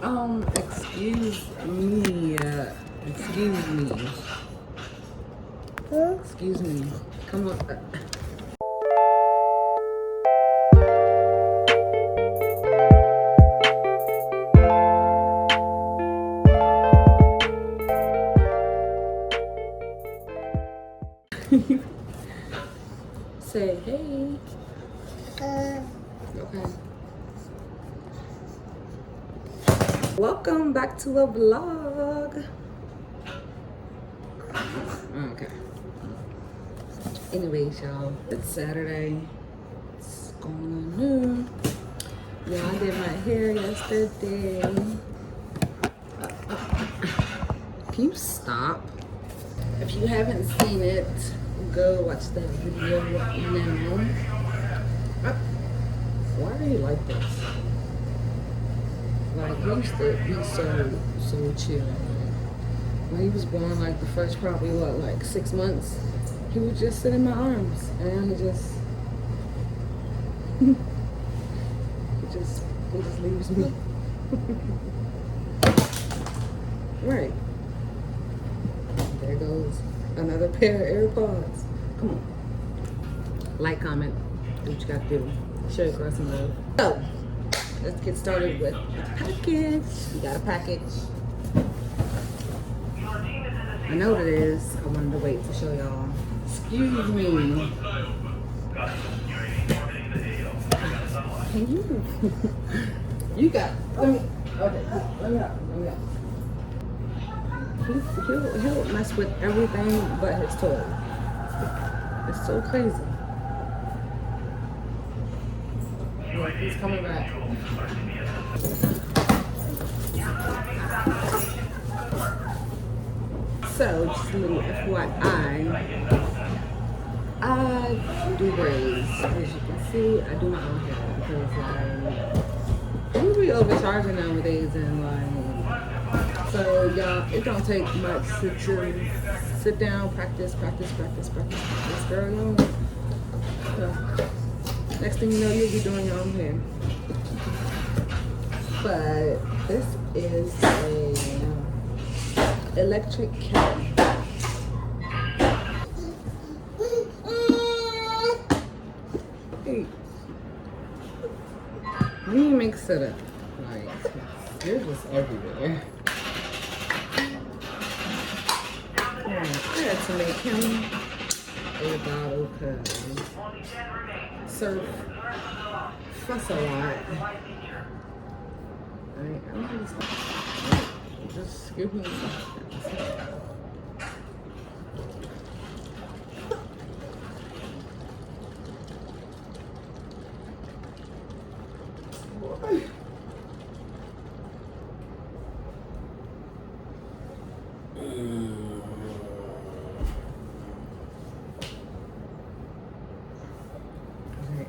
Excuse me. Excuse me. Excuse me. Come on. Say hey. Okay. Welcome back to a vlog. Okay. Anyways, y'all, it's Saturday. What's going on new? Yeah, I did my hair yesterday. Can you stop? If you haven't seen it, go watch that video now. Why are you like this? Like, he used to be so chill. When he was born, like the first probably like 6 months, he would just sit in my arms, and he just leaves me. Right. There goes another pair of AirPods. Come on. Like, comment, do what you got to do. Share across some love. So, let's get started with the package. We got a package. I know what it is. I wanted to wait to show y'all. Excuse me. Can you? You got. Let me out. He'll mess with everything but his toy. It's so crazy. Yeah, he's coming back. So, just a little FYI, I do braids. As you can see, I do my own hair because I'm really overcharging nowadays, and so y'all, it don't take much to just sit down, practice, girl. No. So, next thing you know, you'll be doing your own hair. But this is a electric kettle. Hey, let me mix it up. Like, you're just everywhere. I had to make him a bottle because surf fuss a lot. I'm just scooping it.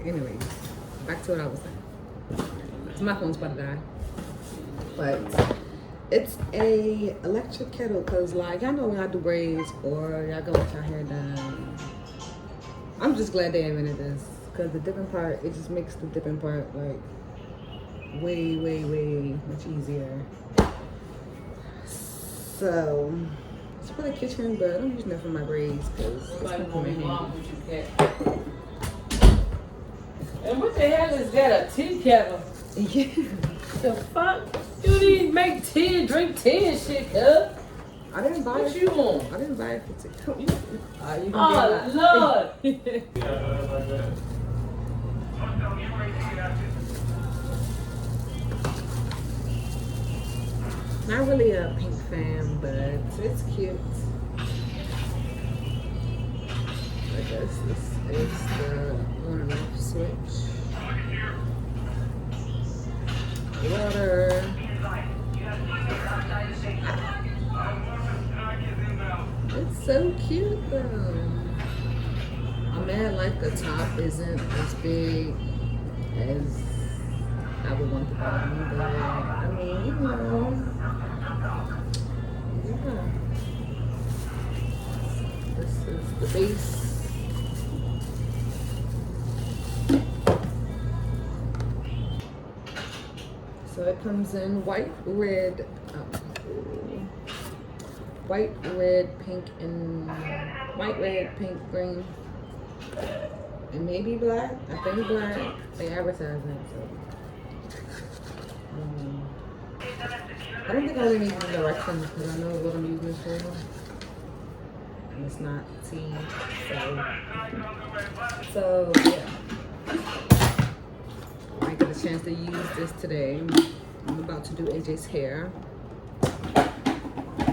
Anyways, back to what I was saying. My phone's about to die. But it's a electric kettle because, like, y'all know when I do braids or y'all go get your hair done. I'm just glad they invented this because the dipping part, it just makes the dipping part like way much easier. So it's for the kitchen, but I'm using it for my braids because it's gonna come in handy. And what the hell is that, a tea kettle? Yeah. The fuck? You didn't make tea, drink tea and shit, cuz. I didn't buy it. What you want? I didn't buy it for tea. Oh, Lord. Not really a pink fan, but it's cute. I guess this is the on and off switch. Water. It's so cute though. I'm mad like the top isn't as big as I would want the bottom, but I mean, you know, yeah. This is the base. So It comes in white, red, white, red, pink, and white, red, pink, green, and maybe black. I think black. They advertise it. So. I don't think I really need the directions because I know what I'm using it for. And it's not tea. So yeah. I get a chance to use this today. I'm about to do AJ's hair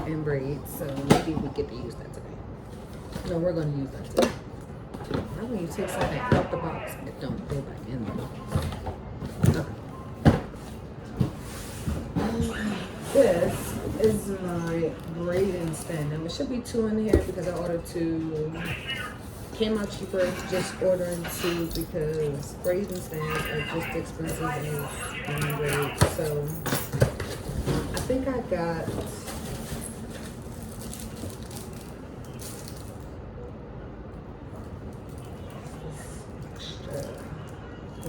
and braids, so maybe we get to use that today. No, we're gonna use that today. How when you take something out the box, it don't go back in the box. Okay. This is my braiding stand. Now it should be 2 in here because I ordered 2. Came out cheaper just ordering 2 because braiding stands are just as expensive as braids. So I think I got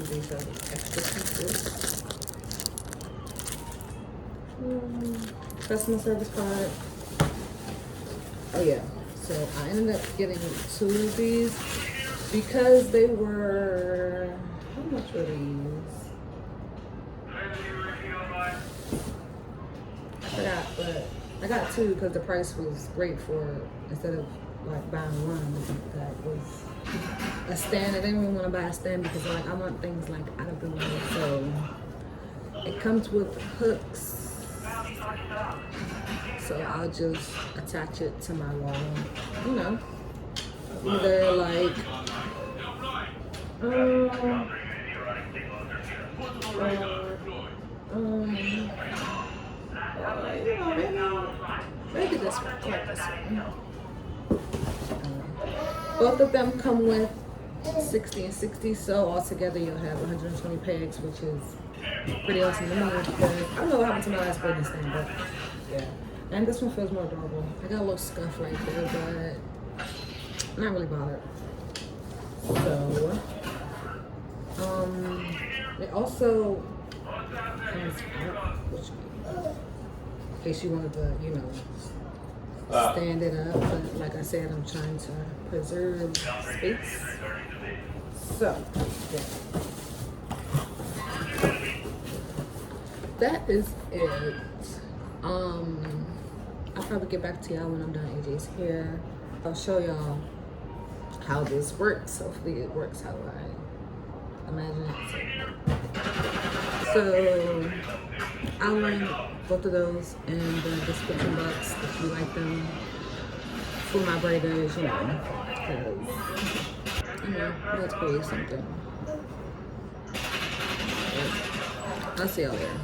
these are extra pieces. Customer service card. Oh yeah. So I ended up getting 2 of these because they were, how much were these? I forgot, but I got 2 because the price was great for it. Instead of like buying one that was a stand. I didn't even want to buy a stand because like I want things like out of the way. So it comes with hooks. So I'll just attach it to my wall, you know, either like, maybe this one, like this one. Both of them come with 60 and 60, so altogether you'll have 120 pegs, which is pretty awesome to me because I don't know what happened to my last braiding stand, but yeah. And this one feels more adorable. I got a little scuff right there, but I'm not really bothered. So, it also comes out, which in case you wanted to, you know, stand it up. But like I said, I'm trying to preserve space. So, yeah. That is it. I'll probably get back to y'all when I'm done AJ's hair. I'll show y'all how this works. Hopefully it works how I imagine it. So I'll link both of those in the description box if you like them for my braiders, you know, because, you know, let's create something. I'll see y'all later.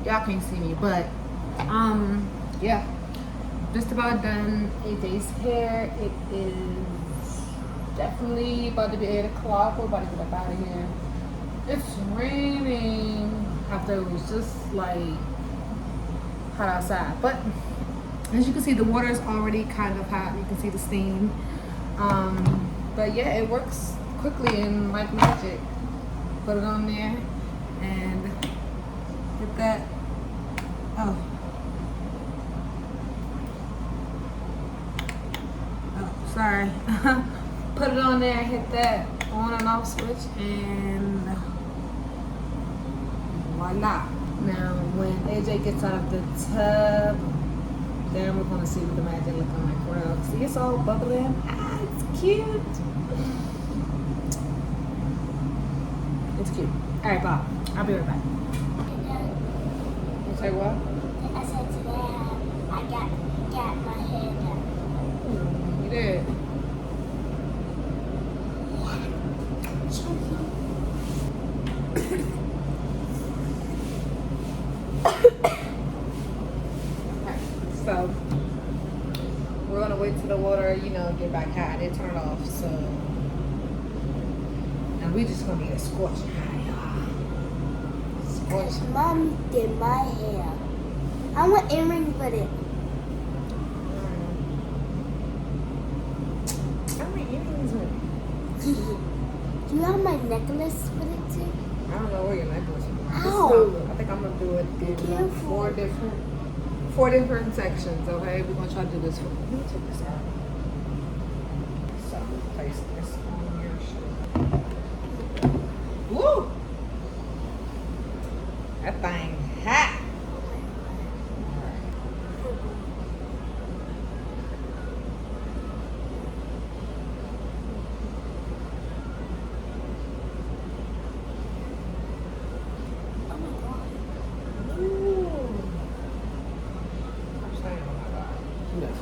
Y'all can't see me, but yeah, just about done AJ's hair. It is definitely about to be 8 o'clock. We're about to get up out of here. It's raining after it was just like hot outside, but as you can see, the water is already kind of hot. You can see the steam, but yeah, it works quickly and like magic. Put it on there and get that. Oh, sorry. Put it on there, hit that on and off switch, and voila. Now when AJ gets out of the tub, then we're gonna see what the magic looks like. Well, see, it's all bubbling. Ah, it's cute. It's cute. All right, Bob. I'll be right back. You say what? I said today I got my hair done. You did. So we're gonna wait till the water, you know, get back hot. It turned off, so now we just gonna be a scorching hot, y'all. Because Mom did my hair. I want earrings with it. How many earrings with it? Do you have my necklace with it too? I don't know where your necklace is. Ow. I think I'm gonna do it in Careful. four different sections. Okay, we're gonna try to do this. Let me check this out. So I'm gonna place this on your shoulder. Woo! That thing hot. Oh my god. Ooh. I'm saying, oh my god. Yes.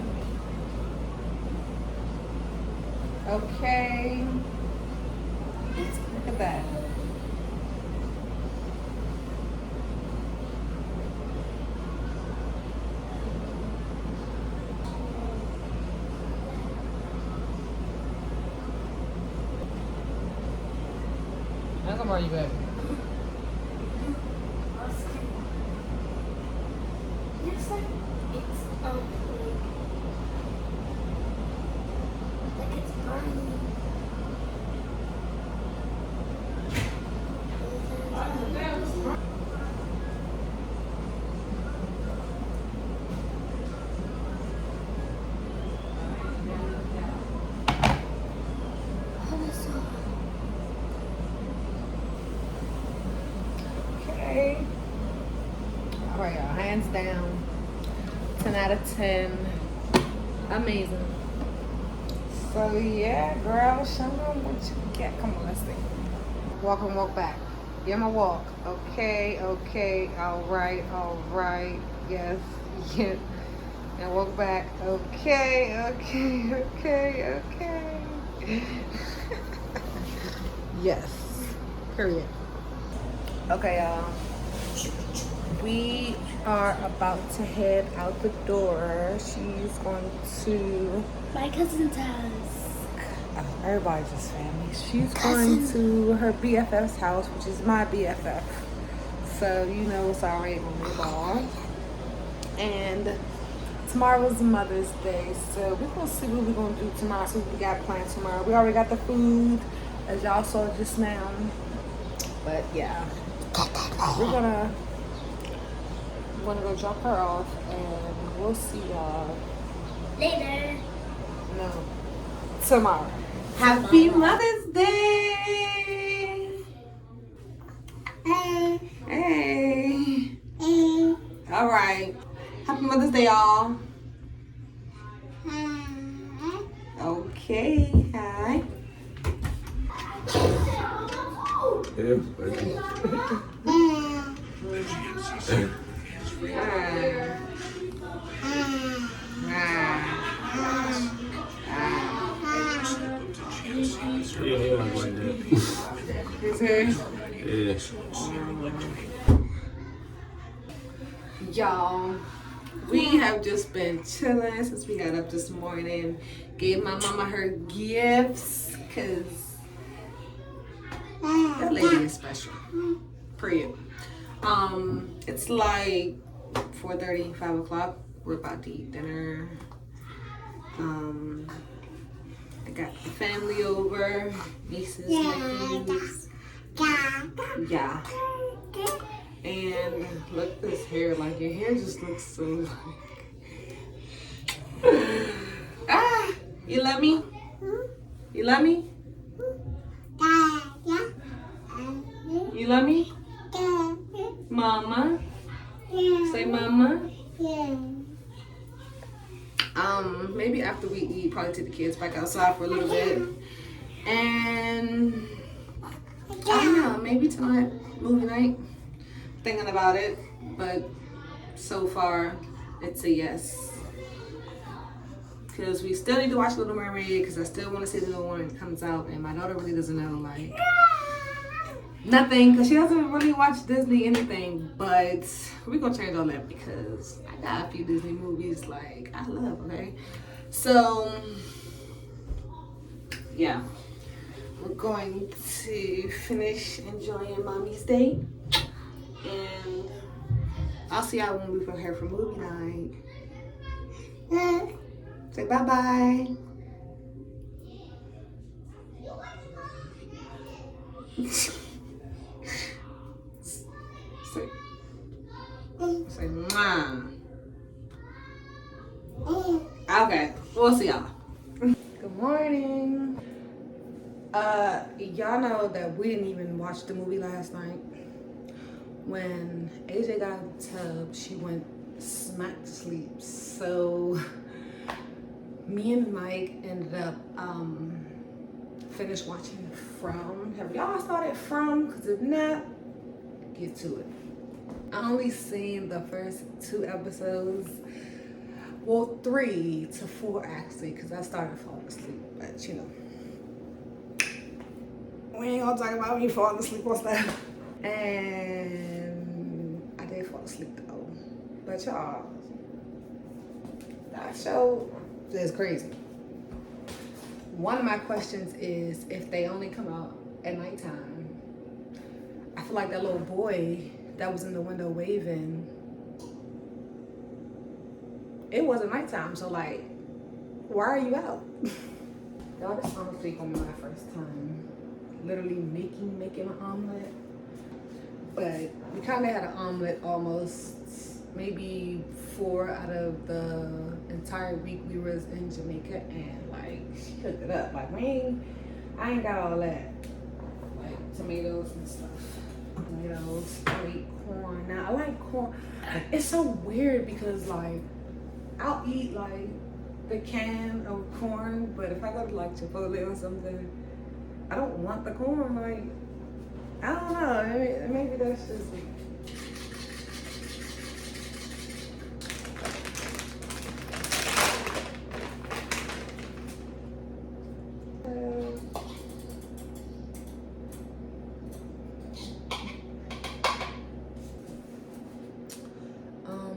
Okay. Look at that. How come are you back? Looks like it's like it's burning. Okay. All right, y'all. Hands down. 10 out of 10. Amazing. So yeah, girl, show them what you get. Come on, let's see. Walk and walk back. Give my walk. Okay, okay. All right. Yes, yes. And walk back. Okay. Yes. Period. Okay, y'all. We are about to head out the door. She's going to. My cousin's house. Everybody's just family. She's going to her BFF's house, which is my BFF. So you know it's already on the ball. And tomorrow is Mother's Day, so we're gonna see what we're gonna do tomorrow. See what we got planned tomorrow. We already got the food, as y'all saw just now. But yeah, we're gonna go drop her off, and we'll see y'all Later. no tomorrow. Happy Mother's Day! Hey. Hey. Hey. All right. Happy Mother's Day, y'all. Okay. Hi. Yeah, thank you. Yeah, like that. Is it? Yeah. Y'all, we have just been chilling since we got up this morning. Gave my mama her gifts, cause that lady is special. Period. It's like 4:30, 5 o'clock. We're about to eat dinner. I got the family over, nieces, nephews. Yeah. And look at this hair, like your hair just looks so like you love me? You love me? You love me? Mama? Say mama. Maybe after we eat, probably take the kids back outside for a little bit. And I don't know, maybe tonight, movie night. Thinking about it, but so far it's a yes. Because we still need to watch Little Mermaid, because I still want to see the new one when it comes out, and my daughter really doesn't know like nothing, because she doesn't really watch Disney anything. But we're gonna change all that, because I got a few Disney movies like I love. Okay, so yeah, we're going to finish enjoying Mommy's Day. And I'll see y'all when we prepare for movie night. Say bye-bye. Say mwah. Okay, we'll see y'all. Good morning. Y'all know that we didn't even watch the movie last night. When AJ got out of the tub, she went smack to sleep. So me and Mike ended up finished watching From. Have y'all started From? Because if not, get to it. I only seen the first 2 episodes. Well, 3 to 4 actually, because I started falling asleep. But you know, we ain't gonna talk about me falling asleep on stuff. And I did fall asleep though. But y'all, that show is crazy. One of my questions is if they only come out at nighttime. I feel like that little boy that was in the window waving, it wasn't nighttime, so like, why are you out? Y'all, this honestly gonna be my first time literally making an omelet. But we kind of had an omelet almost maybe 4 out of the entire week we was in Jamaica, and like she cooked it up. Like I ain't got all that, like tomatoes and stuff. Tomatoes, straight corn. Now I like corn. It's so weird because like I'll eat like the can of corn, but if I go to like Chipotle or something, I don't want the corn. Like I don't know. Maybe that's just me.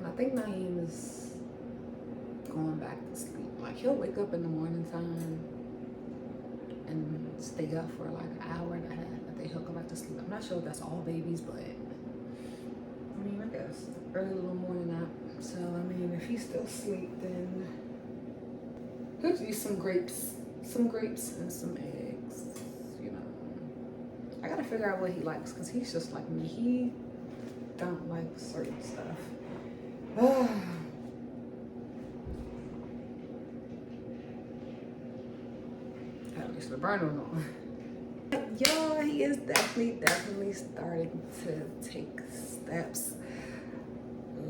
I think Naeem is going back to sleep. Like he'll wake up in the morning time and stay up for like an hour and a half. I think he'll go back to sleep. I'm not sure if that's all babies, but I mean, I guess early little morning nap. So I mean, if he's still asleep, then he'll use some grapes and some eggs. You know, I gotta figure out what he likes because he's just like me. He don't like certain stuff. At least the burner on. Y'all, he is definitely starting to take steps.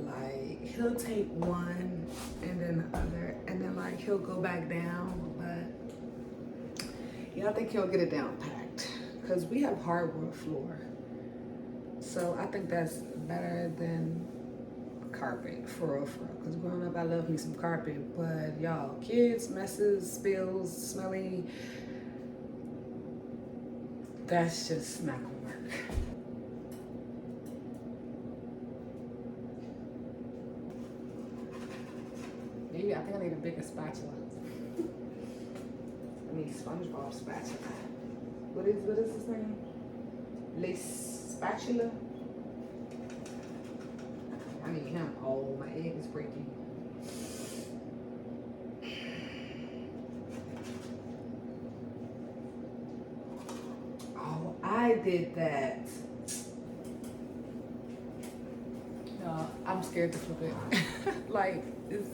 Like he'll take one and then the other, and then like he'll go back down. But yeah, I think he'll get it down packed because we have hardwood floor, so I think that's better than carpet for real. Because growing up I love me some carpet, but y'all, kids, messes, spills, smelly, that's just not gonna work. Maybe I think I need a bigger spatula. I need SpongeBob spatula. What is his name? Les spatula. I need him. Oh, my egg is breaking. Oh, I did that. No, I'm scared to flip it. Like, it's...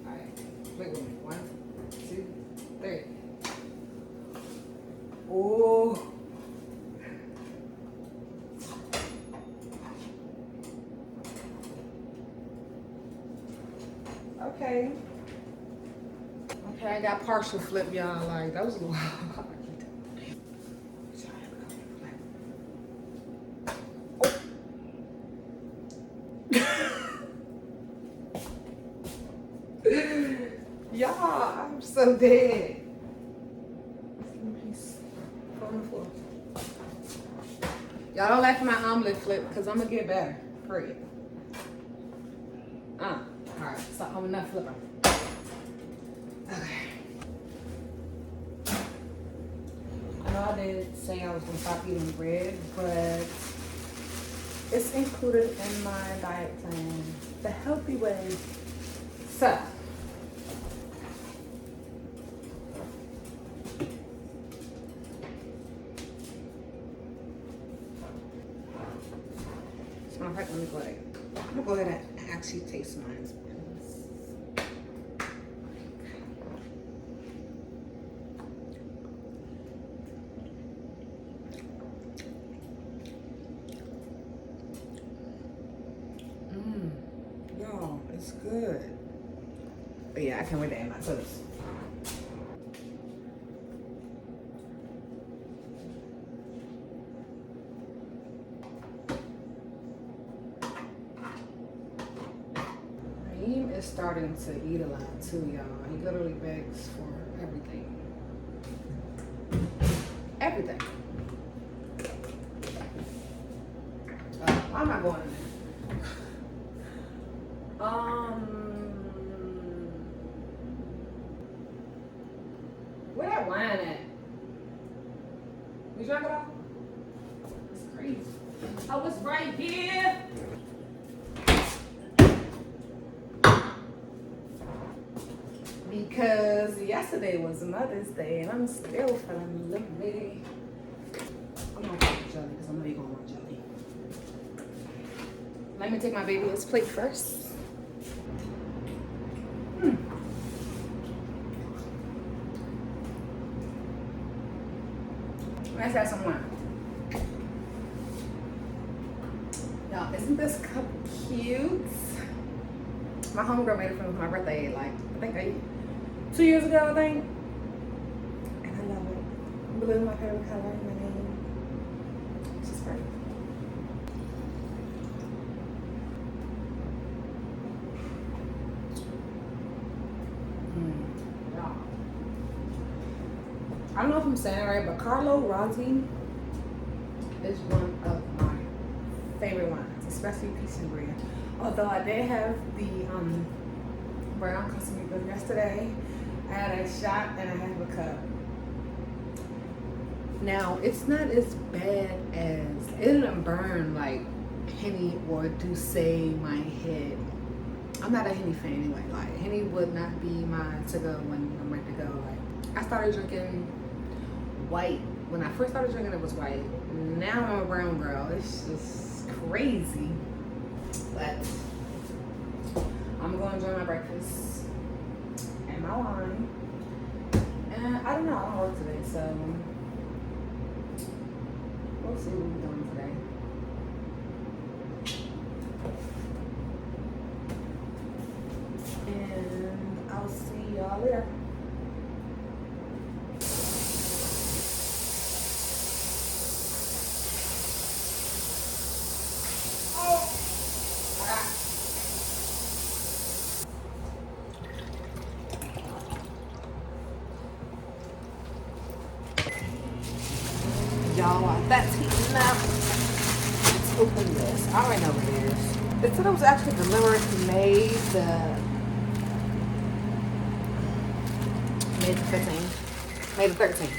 Alright, wait with me. 1, 2, 3. Oh. Okay, I got partial flip, y'all. Like, that was a little hard. Y'all, I'm so dead. On the floor. Y'all don't laugh at my omelet flip, because I'm going to get better. Period. Alright, so I'm not flipping. Okay. I know I did say I was gonna stop eating bread, but It's included in my diet plan, the healthy way. So, so I'm gonna go ahead and actually taste mine. Y'all, it's good. But yeah, I can't wait to add my toast. Raheem is starting to eat a lot too, y'all. He literally begs for everything. Everything. Why am I going in there? Where that wine at? You drank it all? It's crazy. Oh, it's right here. Because yesterday was Mother's Day and I'm still feeling lovely. I'm gonna take jelly because I know you're gonna want jelly. Let me take my baby his plate first. Let's have some wine. Y'all, isn't this cup cute? My homegirl made it for me for my birthday, like, I think 2 years ago, I think. And I love it. Blue is my favorite color in my name. It's just perfect. I don't know if I'm saying it right, but Carlo Rossi is one of my favorite wines, especially Peace and Bread. Although I did have the brown Casamigos yesterday. I had a shot and I have a cup. Now, it's not as bad as, it didn't burn like Heyy or Douce my head. I'm not a Heyy fan anyway. Like, Heyy would not be mine to go when I'm ready to go. Like, I started drinking white. When I first started drinking, it was white. Now I'm a brown girl. It's just crazy. But I'm going to enjoy my breakfast and my wine. And I don't know, I don't work today, so we'll see what we're doing today. And I'll see y'all later. Y'all, while that's heating up, let's open this. I already know what it is. It said it was actually delivered May the 15th. May the 13th.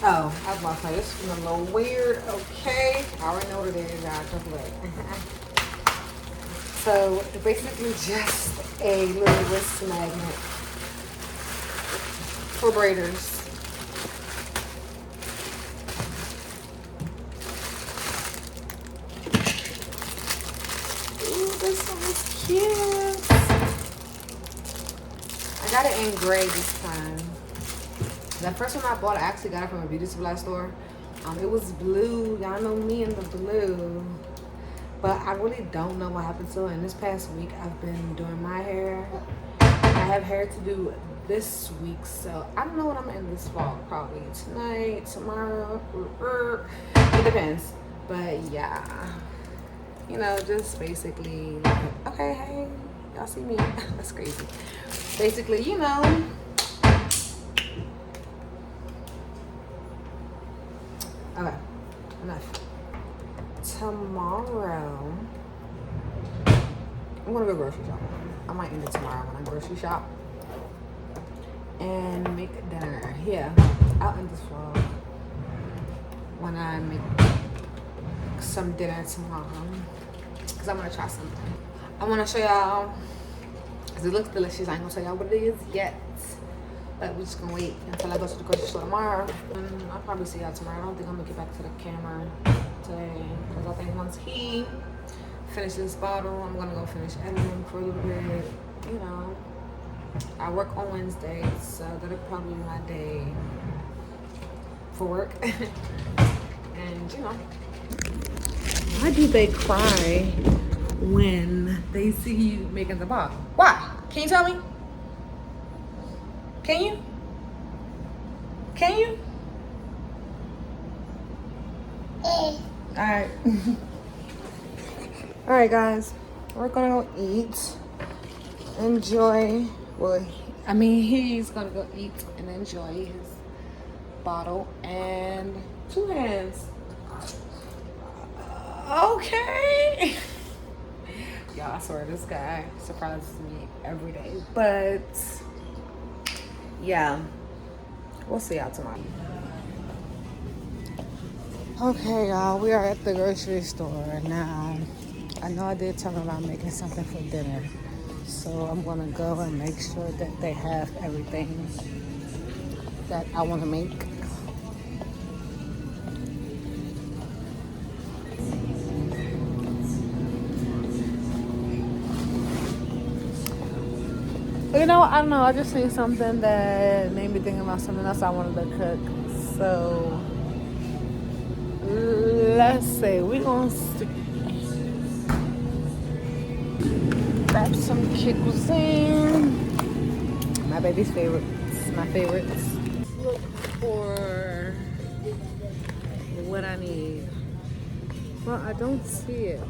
Oh, I was about to say, this is a little weird. Okay. I already know what it is, y'all. Just wait. So, it's basically just a little wrist magnet for braiders. Ooh, this one is cute. I got it in gray this time. That first one I bought, I actually got it from a beauty supply store. It was blue. Y'all know me and the blue. But I really don't know what happened to it. And this past week, I've been doing my hair. I have hair to do this week, so I don't know what I'm in this vlog. Probably tonight, tomorrow. It depends. But yeah, you know, just basically like, okay, hey, y'all see me? That's crazy. Basically, you know. Okay, enough. Tomorrow, I'm gonna go grocery shopping. I might end it tomorrow when I grocery shop and make dinner. Yeah, I'll end this vlog when I make some dinner tomorrow. Because I'm going to try something. I want to show y'all. Because it looks delicious. I ain't going to tell y'all what it is yet. But we're just going to wait until I go to the grocery store tomorrow. And I'll probably see y'all tomorrow. I don't think I'm going to get back to the camera today. Because I think once he finishes this bottle, I'm going to go finish editing for a little bit. You know, I work on Wednesdays, so that'll probably be my day for work. And, you know. Why do they cry when they see you making the bottle? Why? Can you tell me? Can you? Can you? Alright. Alright, guys. We're gonna go eat. Enjoy. Well, I mean, he's gonna go eat and enjoy his bottle and 2 hands. Okay. Y'all, I swear this guy surprises me every day. But yeah, we'll see y'all tomorrow. Okay, y'all, we are at the grocery store now. I know I did talk about making something for dinner, so I'm gonna go and make sure that they have everything that I want to make. You know, I don't know. I just seen something that made me think about something else I wanted to cook. So let's see. We're gonna grab some kid cuisine. My baby's favorites. My favorites. Look for what I need. Well, I don't see it.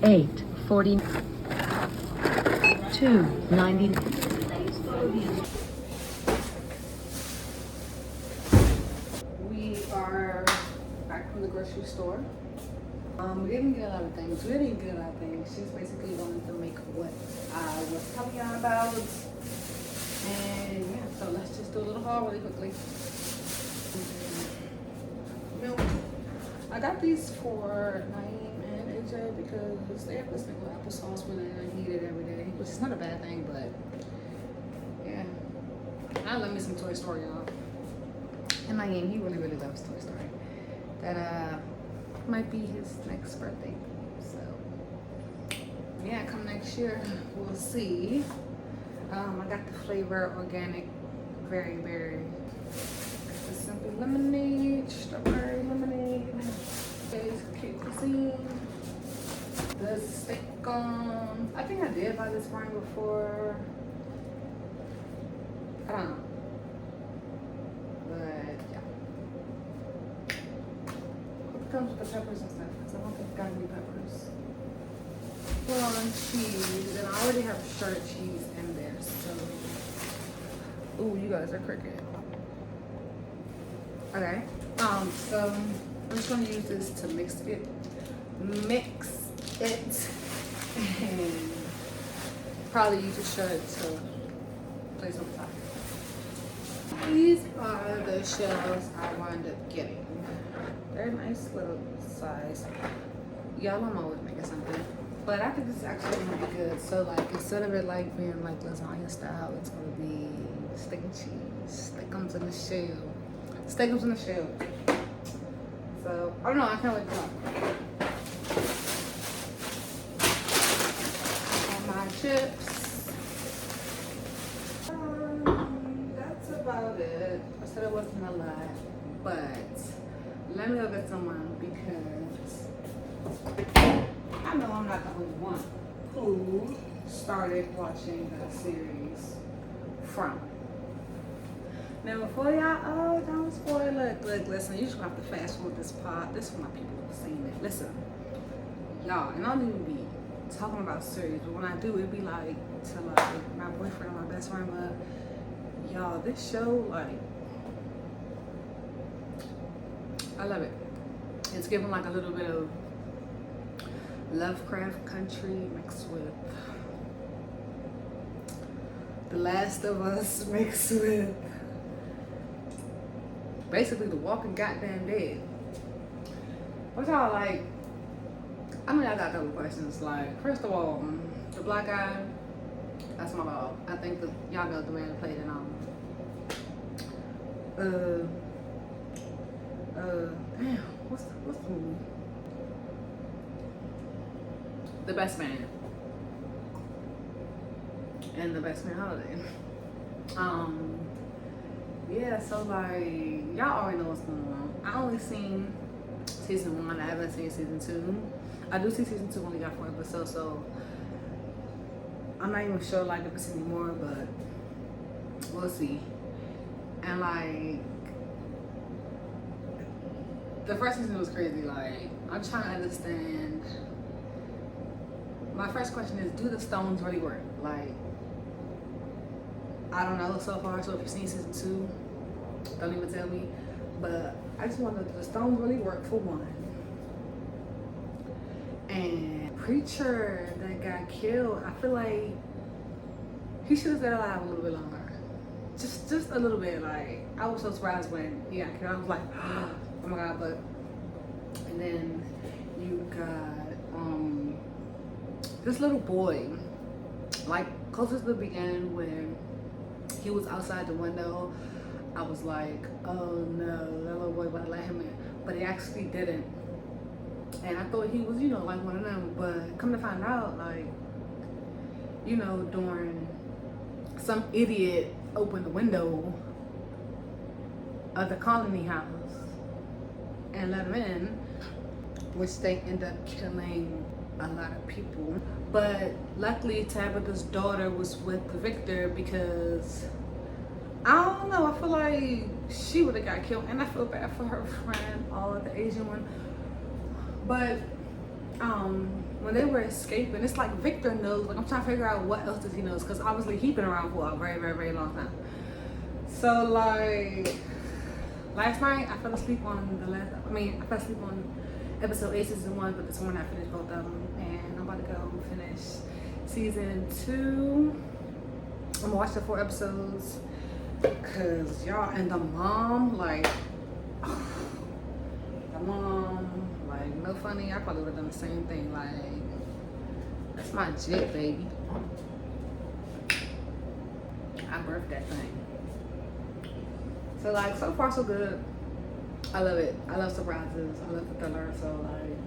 $8.40. $2.90. We are back from the grocery store. We didn't get a lot of things. We didn't get a lot of things. She's basically going to make what I was telling y'all about. And yeah, so let's just do a little haul really quickly. Milk. I got these for Naeem and AJ because they have this thing with applesauce when I eat it every day, which is not a bad thing, but yeah. I love me some Toy Story, y'all. And Naeem, he really, really loves Toy Story. That might be his next birthday. So yeah, come next year, we'll see. I got the flavor organic very, very. The simple lemonade, strawberry lemonade. There's cute cuisine. The steak I think I did buy this brand before. I don't know. But yeah. It comes with the peppers and stuff, because I don't think I got any peppers. Full on cheese, and I already have shredded cheese in there, so. Ooh, you guys are crooked. Okay. So I'm just gonna use this to mix it, and probably use the shred to place on top. These are the shells I wound up getting. They're nice little size. Y'all, I'm always making something, but I think this is actually gonna be good. So like, instead of it like being like lasagna style, it's gonna be steak and cheese. Steakums in the shell. Steakums in the shell. So I don't know. I can't wait to try. And my chips. That's about it. I said it wasn't a lot, but let me go get someone because I know I'm not the only one who started watching the series from. Now before y'all, oh, don't spoil it. Look, listen, you just gonna have to fast forward this part. This is for my people who've seen it. Listen, y'all, and I don't even be talking about series, but when I do, it be like to like my boyfriend or my best friend. But y'all, this show, like, I love it. It's giving like a little bit of Lovecraft Country mixed with The Last of Us mixed with basically The Walking Goddamn Dead. What y'all like? I mean, I got a couple questions. Like, first of all, the black guy, that's my dog. I think that y'all know the man that played in damn, what's the movie? The Best Man. And The Best Man Holiday. Yeah, so like, y'all already know what's going on. I only seen season 1, I haven't seen season 2. I do see season 2 only got 4 episodes, so I'm not even sure like if it's any more, but we'll see. And like, the first season was crazy. Like, I'm trying to understand. My first question is, do the stones really work? Like, I don't know so far, so if you've seen season 2, don't even tell me. But I just wonder, do the stones really work for one? And preacher that got killed, I feel like he should have stayed alive a little bit longer. Just a little bit. Like, I was so surprised when he got killed. I was like, oh my god. But and then you got this little boy, like closest to the beginning when he was outside the window. I was like, oh no, that little boy about to let him in, but he actually didn't. And I thought he was, you know, like one of them, but come to find out, like, you know, during some idiot opened the window of the colony house and let him in, which they end up killing a lot of people. But luckily Tabitha's daughter was with Victor, because I don't know, I feel like she would have got killed, and I feel bad for her friend, the Asian one. But when they were escaping, it's like Victor knows, like I'm trying to figure out what else does he knows, because obviously he's been around for a very, very, very long time. So like last night I fell asleep on I fell asleep on episode 8 season 1, but this morning I finished both of them, and I'm about to go finish season 2. I'm gonna watch the 4 episodes, cause y'all, and the mom, like the mom, like, no funny, I probably would have done the same thing. Like, that's my jit, baby. I birthed that thing. So like, so far so good. I love it. I love surprises. I love the thriller. So like,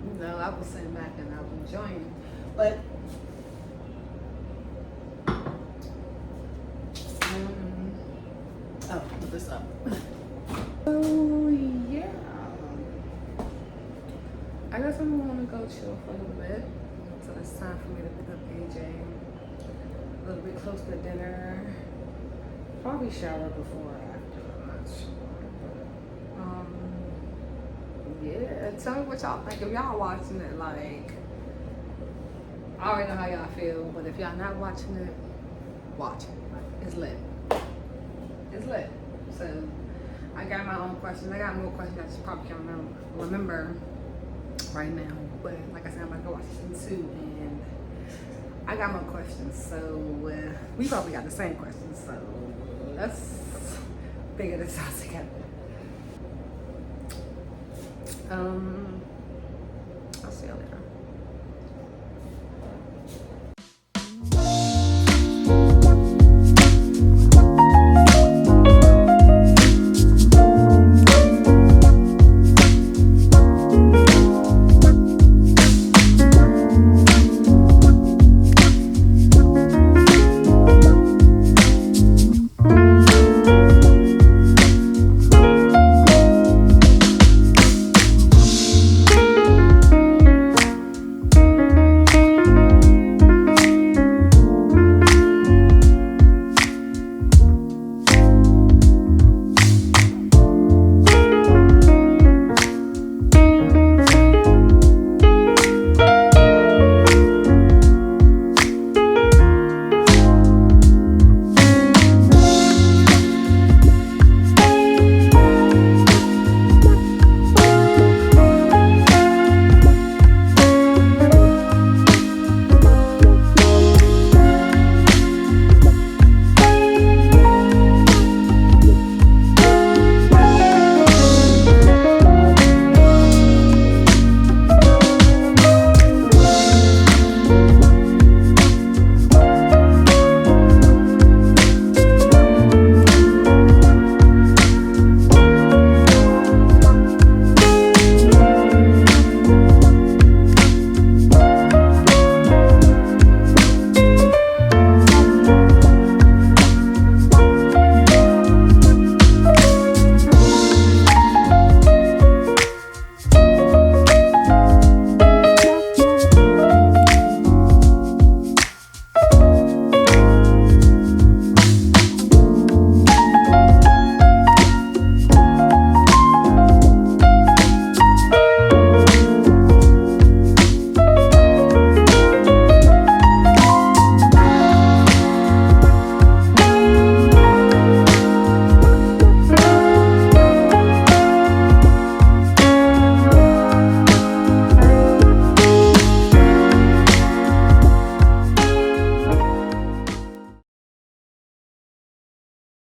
you know, I was sitting back and I was enjoying it. But oh, put this up. Oh yeah. I guess I'm gonna go chill for a little bit. So it's time for me to pick up AJ. A little bit close to dinner. Probably shower before or after. I'm not sure. But, yeah. Tell me what y'all think. If y'all watching it, like, I already know how y'all feel, but if y'all not watching it, watch it. Like, it's lit. It's lit. So I got my own questions. I got more questions I just probably can't remember right now. But like I said, I'm about to go watch season 2, and I got more questions. So we probably got the same questions. So let's figure this out together. I'll see y'all later.